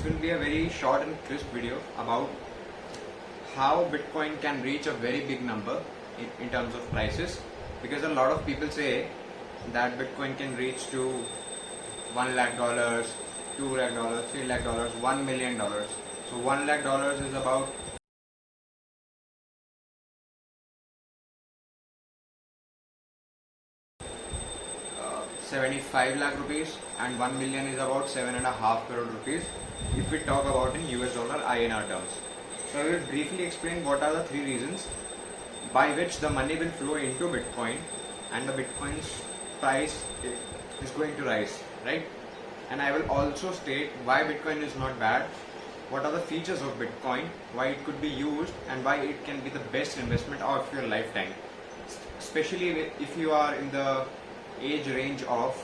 will be a very short and crisp video about how Bitcoin can reach a very big number in terms of prices, because a lot of people say that Bitcoin can reach to $1 lakh, $2 lakh, $3 lakh, $1 million. So $1 lakh is about 75 lakh rupees, and 1 million is about 7.5 crore rupees if we talk about in US dollar INR terms. So I will briefly explain what are the three reasons by which the money will flow into Bitcoin and the Bitcoin's price is going to rise, right? And I will also state why Bitcoin is not bad, what are the features of Bitcoin, why it could be used, and why it can be the best investment of your lifetime, especially if you are in the age range of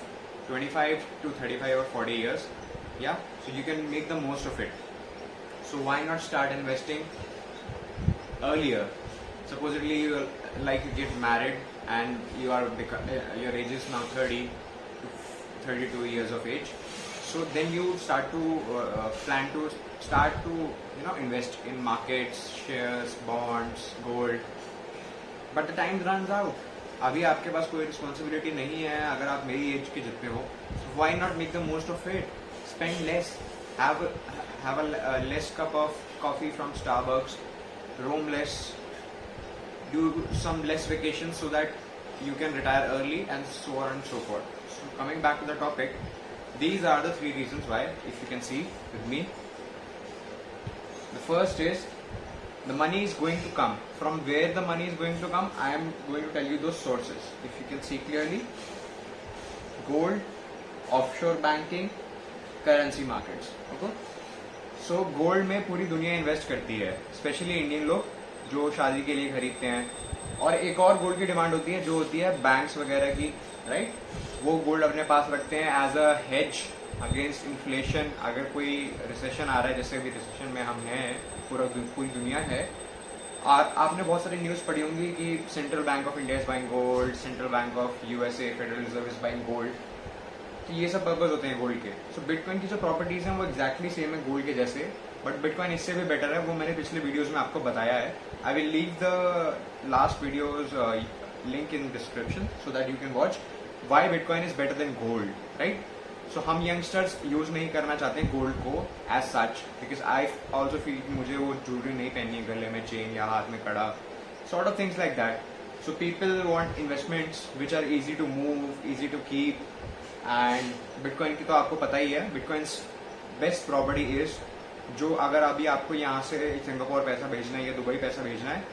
25 to 35 or 40 years. Yeah, so you can make the most of it. So why not start investing earlier? Supposedly you get married and your age is now 30 to 32 years of age. So then you start to plan to start to invest in markets, shares, bonds, gold. But the time runs out. अभी आपके पास कोई responsibility नहीं है अगर आप मेरी as के जितने हो. Why not make the most of it? Spend less, have a less cup of coffee from Starbucks, roam less, do some less vacations so that you can retire early, and so on and so forth. So coming back to the topic, these are the three reasons why, if you can see with me. The first is the money is going to come. From where the money is going to come, I am going to tell you those sources. If you can see clearly, gold, offshore banking, currency markets. Okay? So gold में पूरी दुनिया invest करती है, specially Indian लोग जो शादी के लिए खरीदते हैं. और एक और गोल्ड की डिमांड होती है जो होती है बैंक्स वगैरह की, राइट? वो गोल्ड अपने पास रखते हैं as a hedge against inflation. अगर कोई रिसेशन आ रहा है, जैसे अभी रिसेशन में हम हैं, पूरी दुनिया है, और आपने बहुत सारी न्यूज़ पढ़ी होंगी कि central bank of India is buying gold, central bank of USA federal reserve is buying gold. तो ये सब पर्पज होते हैं गोल्ड के. सो बिटकॉइन की जो प्रॉपर्टीज हैं वो एक्जैक्टली सेम है गोल्ड के जैसे, बट बिटकॉइन इससे भी बेटर है. वो मैंने पिछले वीडियोज में आपको बताया है. I will leave the last videos link in description so that you can watch why bitcoin is better than gold, right? So हम यंगस्टर्स यूज नहीं करना चाहते हैं गोल्ड को as such, because I also feel मुझे वो jewellery नहीं पहननी है, गले में चेन या हाथ में कड़ा, sort of things like that. So people want investments which are easy to move, easy to keep. And bitcoin की तो आपको पता ही है, बिटकॉइंस बेस्ट प्रॉपर्टी इज, जो अगर अभी आपको यहाँ से सिंगापुर पैसा भेजना है या दुबई पैसा भेजना है,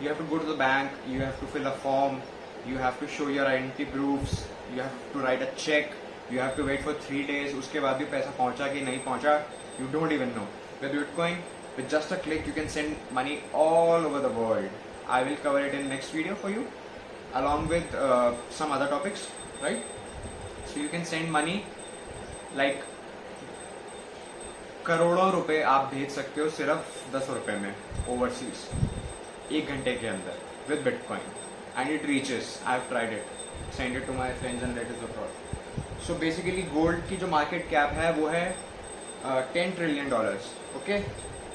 you have to go to the bank, you have to fill a form, you have to show your identity proofs, you have to write a cheque, you have to wait for 3 days. उसके बाद भी पैसा पहुंचा कि नहीं पहुंचा, you don't even know. With Bitcoin, with just a click, you can send money all over the world. I will cover it in next video for you, along with some other topics, right? So you can send money like करोड़ों रुपए आप भेज सकते हो सिर्फ 10 रुपए में overseas, 1 घंटे के अंदर with Bitcoin, and it reaches. I have tried it. Send it to my friends and relatives abroad. So basically gold की जो मार्केट कैप है वो है $10 ट्रिलियन. ओके,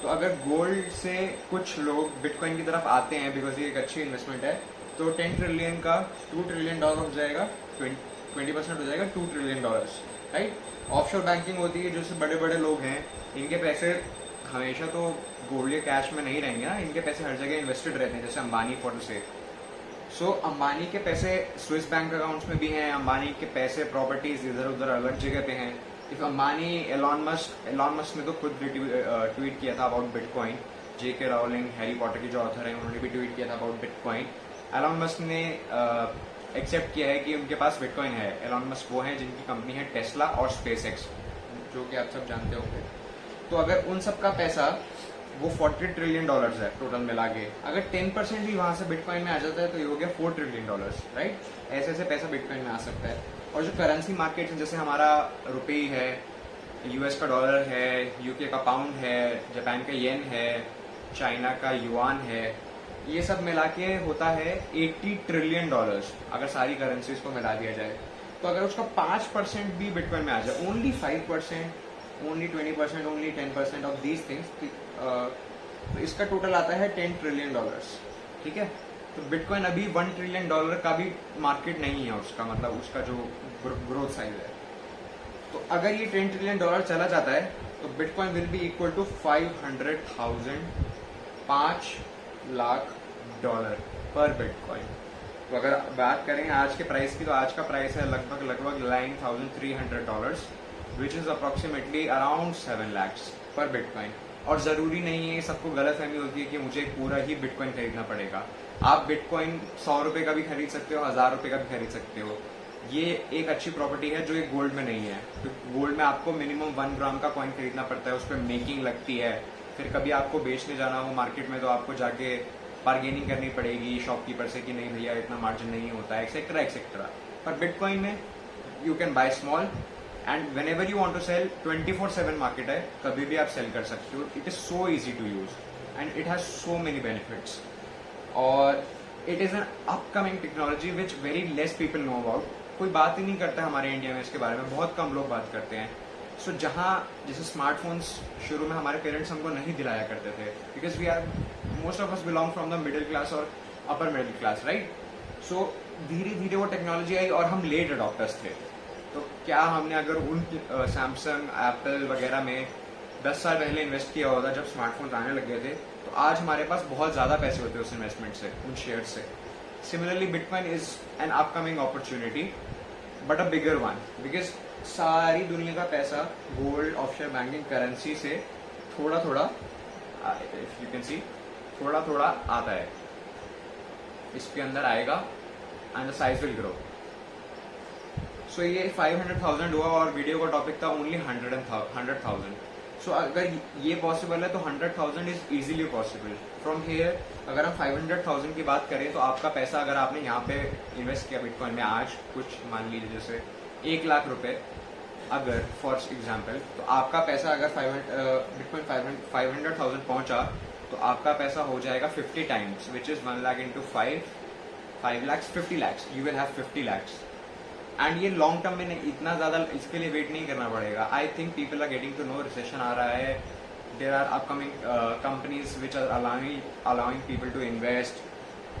तो अगर गोल्ड से कुछ लोग बिटकॉइन की तरफ आते हैं बिकॉज ये एक अच्छी इन्वेस्टमेंट है, तो 10 ट्रिलियन का $2 ट्रिलियन हो जाएगा, 20% हो जाएगा $2 ट्रिलियन, राइट? ऑफशोर बैंकिंग होती है, जो बड़े बड़े लोग हैं, इनके पैसे हमेशा तो गोल्ड या कैश में नहीं रहेंगे ना, इनके पैसे हर जगह इन्वेस्टेड रहते हैं, जैसे अंबानी फॉर से. सो अंबानी के पैसे स्विस बैंक अकाउंट्स में भी हैं, अंबानी के पैसे प्रॉपर्टीज इधर उधर अलग जगह पे हैं. इफ अंबानी, एलॉन मस्क ने तो खुद ट्वीट किया था about bitcoin. JK Rowling, Harry Potter की जो ऑथर है, उन्होंने भी ट्वीट किया था अबाउट बिटकॉइन. एलॉन मस्क ने एक्सेप्ट किया है कि उनके पास बिटकॉइन है. एलॉन मस्क वो हैं जिनकी कंपनी है टेस्ला और स्पेसएक्स, जो कि आप सब जानते होंगे. तो अगर उन सब का पैसा वो $40 ट्रिलियन है टोटल मिला के, अगर 10% भी वहां से बिटकॉइन में आ जाता है तो ये हो गया $4 ट्रिलियन, राइट? ऐसे ऐसे पैसा बिटकॉइन में आ सकता है. और जो करेंसी मार्केट है, जैसे हमारा रुपये है, यूएस का डॉलर है, यूके का पाउंड है, जापान का येन है, चाइना का युआन है, ये सब मिला के होता है $80 ट्रिलियन. अगर सारी करेंसीज को मिला दिया जाए, तो अगर उसका 5% भी बिटकॉइन में आ जाए, only 5%, only 20%, only 10% of these things, तो इसका टोटल आता है $10 ट्रिलियन, ठीक है। तो बिटकॉइन अभी $1 ट्रिलियन का भी मार्केट नहीं है उसका, मतलब उसका जो ग्रोथ साइज है। तो अगर ये $10 ट्रिलियन चला जाता है तो bitcoin will be equal to 500,000, $5 lakh पर बिटकॉइन। तो अगर बात करें आज के प्राइस की, तो आज का प्राइस है लगभग $9,300, which is approximately around 7 lakhs पर बिटकॉइन। और ज़रूरी नहीं है, सबको गलतफहमी होती है कि मुझे पूरा ही बिटकॉइन खरीदना पड़ेगा। आप बिटकॉइन 100 रुपये का भी खरीद सकते हो, 1000 रुपये का भी खरीद सकते हो। ये एक अच्छी प्रॉपर्टी है जो एक गोल्ड में नहीं है। तो गोल्ड में आपको मिनिमम 1 ग्राम का कॉइन खरीदना पड़ता है, उस पर मेकिंग लगती है, फिर कभी आपको बेचने जाना हो मार्केट में तो आपको जाके बार्गेनिंग करनी पड़ेगी शॉपकीपर से कि नहीं भैया इतना मार्जिन नहीं होता है, एक्सेट्रा एक्सेट्रा। पर बिटकॉइन में you can buy small and whenever you want to sell, 24/7 market है, कभी भी आप सेल कर सकते हो। It is so easy to use and it has so many benefits. और it is an upcoming technology which very less people know about. कोई बात ही नहीं करता हमारे इंडिया में इसके बारे में, बहुत कम लोग बात करते हैं। सो जहाँ जैसे स्मार्टफोन्स शुरू में हमारे पेरेंट्स हमको नहीं दिलाया करते थे, because we are most of us belong from the middle class और upper middle class, right. So धीरे धीरे वो टेक्नोलॉजी आई और हम लेट अडॉप्टर्स थे। तो क्या हमने अगर उन सैमसंग एप्पल वगैरह में 10 साल पहले इन्वेस्ट किया होता जब स्मार्टफोन आने लगे थे, तो आज हमारे पास बहुत ज़्यादा पैसे होते उस इन्वेस्टमेंट से, उन शेयर से। Similarly bitcoin is an upcoming opportunity but a bigger one, because सारी दुनिया का पैसा गोल्ड, ऑफशोर बैंकिंग, करेंसी से थोड़ा थोड़ा, इफ यू कैन सी, थोड़ा थोड़ा आता है, इसके अंदर आएगा and the size will grow. So ये 500,000 हुआ और वीडियो का टॉपिक था ओनली 100,000। सो अगर ये पॉसिबल है तो 100,000 is easily possible from here. अगर हम 500,000 की बात करें तो आपका पैसा अगर आपने यहाँ पे इन्वेस्ट किया बिटकॉइन में आज, कुछ मान लीजिए जैसे 1 लाख रुपए अगर फॉर एग्जाम्पल, तो आपका पैसा अगर बिटकॉइन 500,000 पहुंचा तो आपका पैसा हो जाएगा 50 times, which is 1 lakh into 5 lakhs, 50 lakhs, you will have 50 lakhs। And ये लॉन्ग टर्म में नहीं, इतना ज्यादा इसके लिए वेट नहीं करना पड़ेगा। I think people are getting to know recession आ रहा है, there are upcoming companies which are allowing people to invest,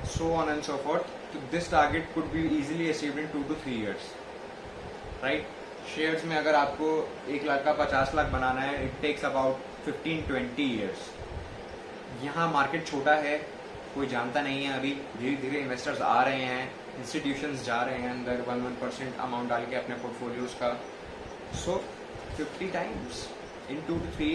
so on and so forth. This target could be easily achieved in 2 to 3 years, right. Shares में अगर आपको 1 लाख का 50 लाख बनाना है, it takes about 15-20 years। यहाँ market छोटा है, कोई जानता नहीं है, अभी धीरे धीरे इन्वेस्टर्स आ रहे हैं, इंस्टीट्यूशंस जा रहे हैं अंदर 1% अमाउंट डाल के अपने पोर्टफोलियोज का। सो 50 टाइम्स इन 2 to 3